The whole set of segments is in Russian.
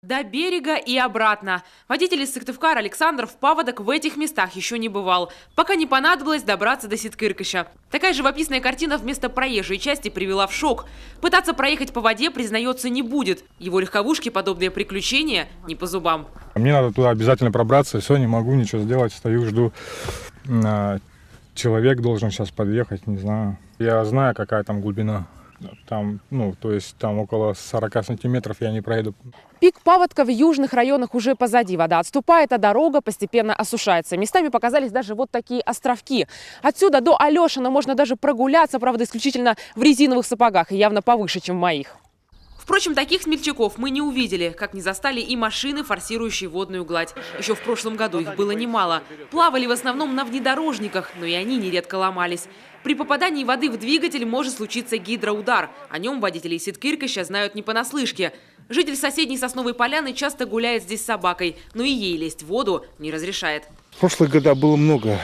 До берега и обратно. Водитель из Сыктывкара Александр в паводок в этих местах еще не бывал, пока не понадобилось добраться до Ситкыркыша. Такая живописная картина вместо проезжей части привела в шок. Пытаться проехать по воде, признается, не будет. Его легковушке подобные приключения не по зубам. Мне надо туда обязательно пробраться, все, не могу ничего сделать, стою, жду. Человек должен сейчас подъехать, не знаю. Я знаю, какая там глубина. Там, то есть там около 40 сантиметров я не проеду. Пик паводка в южных районах уже позади. Вода отступает, а дорога постепенно осушается. Местами показались даже вот такие островки. Отсюда до Алешина можно даже прогуляться, правда, исключительно в резиновых сапогах, и явно повыше, чем в моих. Впрочем, таких смельчаков мы не увидели, как не застали и машины, форсирующие водную гладь. Еще в прошлом году их было немало. Плавали в основном на внедорожниках, но и они нередко ломались. При попадании воды в двигатель может случиться гидроудар. О нем водители Ситкыркыша знают не понаслышке. Житель соседней Сосновой Поляны часто гуляет здесь с собакой, но и ей лезть в воду не разрешает. В прошлые года было много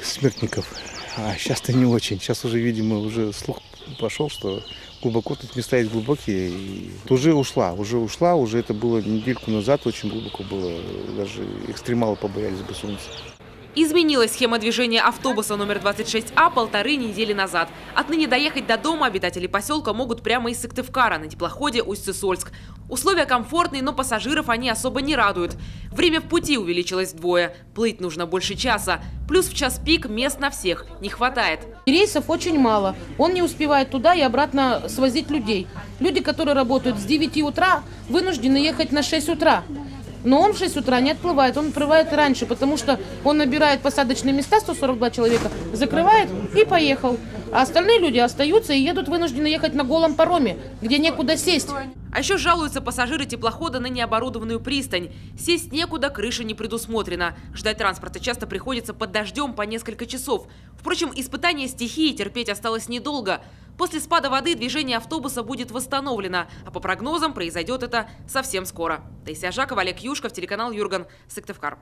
смертников, а сейчас-то не очень. Сейчас уже, видимо, уже слух пошел, что глубоко тут места есть глубокие. И уже ушла. Уже это было недельку назад, очень глубоко было. Даже экстремалы побоялись бы солнца. Изменилась схема движения автобуса номер 26А 1,5 недели назад. Отныне доехать до дома обитатели поселка могут прямо из Сыктывкара на теплоходе Усть-Сысольск. Условия комфортные, но пассажиров они особо не радуют. Время в пути увеличилось вдвое. Плыть нужно больше часа. Плюс в час пик мест на всех не хватает. Рейсов очень мало. Он не успевает туда и обратно свозить людей. Люди, которые работают с 9 утра, вынуждены ехать на 6 утра. Но он в 6 утра не отплывает, он отплывает раньше, потому что он набирает посадочные места, 142 человека, закрывает и поехал. А остальные люди остаются и едут, вынуждены ехать на голом пароме, где некуда сесть. А еще жалуются пассажиры теплохода на необорудованную пристань. Сесть некуда, крыша не предусмотрена. Ждать транспорта часто приходится под дождем по несколько часов. Впрочем, испытание стихии терпеть осталось недолго. После спада воды движение автобуса будет восстановлено, а по прогнозам произойдет это совсем скоро. Таисия Жакова, Олег Юшков, телеканал Юрган, Сыктывкар.